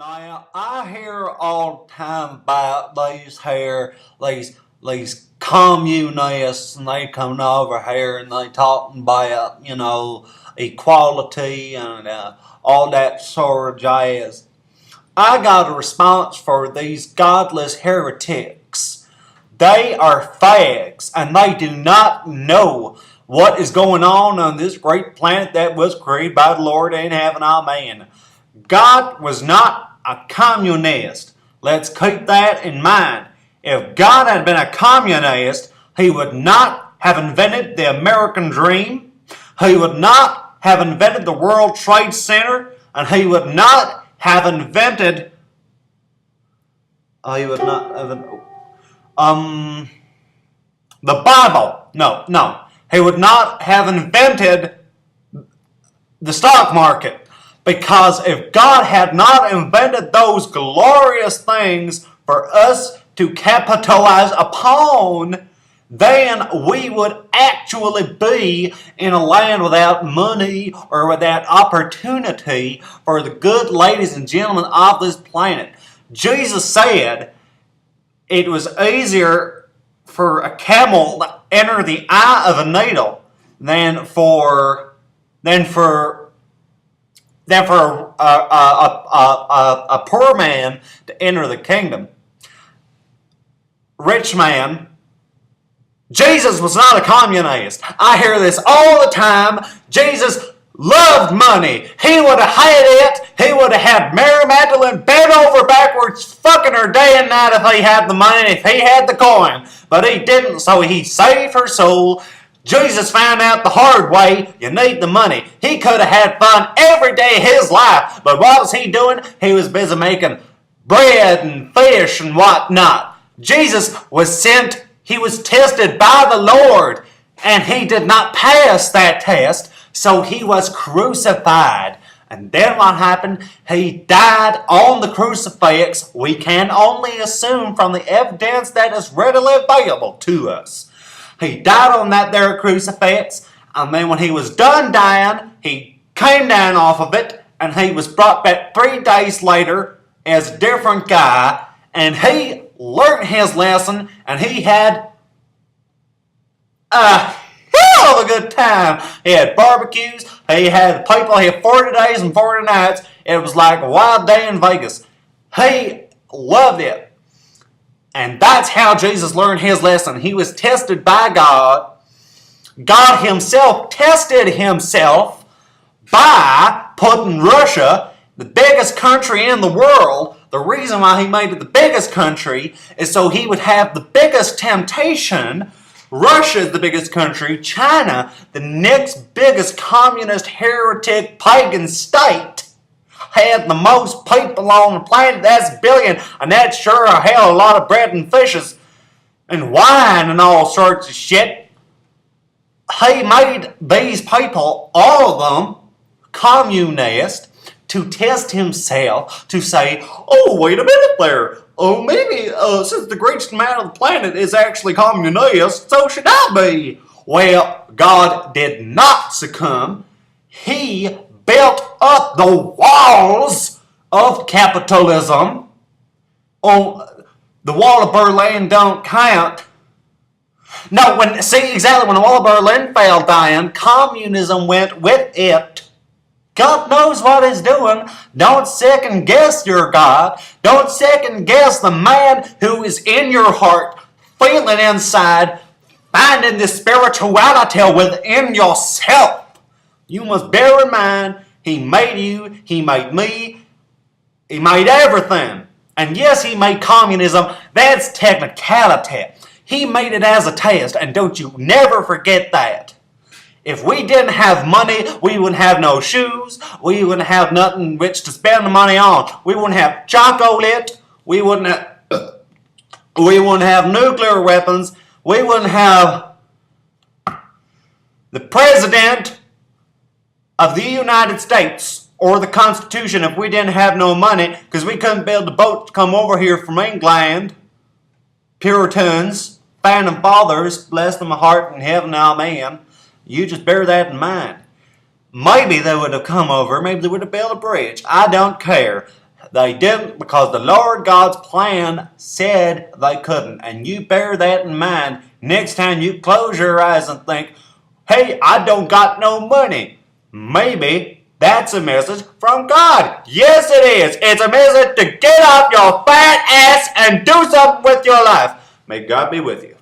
Now I hear all the time about these communists, and they coming over here and they talking about equality and all that sort of jazz. I got a response for these godless heretics. They are fags, and they do not know what is going on this great planet that was created by the Lord in heaven. Amen. God was not a communist. Let's keep that in mind. If God had been a communist, he would not have invented the American dream. He would not have invented the World Trade Center. And he would not have invented... he would not have... the Bible. No. He would not have invented the stock market. Because if God had not invented those glorious things for us to capitalize upon, then we would actually be in a land without money or without opportunity for the good ladies and gentlemen of this planet. Jesus said it was easier for a camel to enter the eye of a needle than for a poor man to enter the kingdom. Rich man. Jesus was not a communist. I hear this all the time. Jesus loved money. He would have had it. He would have had Mary Magdalene bent over backwards, fucking her day and night if he had the money, if he had the coin. But he didn't, so he saved her soul. Jesus found out the hard way, you need the money. He could have had fun every day of his life, but what was he doing? He was busy making bread and fish and whatnot. Jesus was sent, he was tested by the Lord, and he did not pass that test, so he was crucified. And then what happened? He died on the crucifix. We can only assume from the evidence that is readily available to us. He died on that there crucifix, and then when he was done dying, he came down off of it, and he was brought back 3 days later as a different guy, and he learned his lesson, and he had a hell of a good time. He had barbecues, he had people, he had 40 days and 40 nights. It was like a wild day in Vegas. He loved it. And that's how Jesus learned his lesson. He was tested by God. God himself tested himself by putting Russia, the biggest country in the world. The reason why he made it the biggest country is so he would have the biggest temptation. Russia is the biggest country. China, the next biggest communist, heretic, pagan state, had the most people on the planet. That's a billion, and that's sure a hell of a lot of bread and fishes and wine and all sorts of shit. He made these people, all of them, communist, to test himself, to say, oh, wait a minute there. Oh, maybe since the greatest man on the planet is actually communist, so should I be. Well, God did not succumb. He built up the walls of capitalism. Oh, the wall of Berlin don't count. No, when the wall of Berlin fell down, communism went with it. God knows what he's doing. Don't second guess your God. Don't second guess the man who is in your heart, feeling inside, finding the spirituality within yourself. You must bear in mind, he made you, he made me, he made everything. And yes, he made communism. That's technicality. He made it as a test, and don't you never forget that. If we didn't have money, we wouldn't have no shoes. We wouldn't have nothing which to spend the money on. We wouldn't have chocolate. We wouldn't have nuclear weapons. We wouldn't have the president of the United States or the Constitution if we didn't have no money, because we couldn't build a boat to come over here from England. Puritans, founding fathers, bless them heart in heaven, amen. You just bear that in mind. Maybe they would have come over, maybe they would have built a bridge. I don't care. They didn't because the Lord God's plan said they couldn't. And you bear that in mind next time you close your eyes and think, hey, I don't got no money. Maybe that's a message from God. Yes, it is. It's a message to get off your fat ass and do something with your life. May God be with you.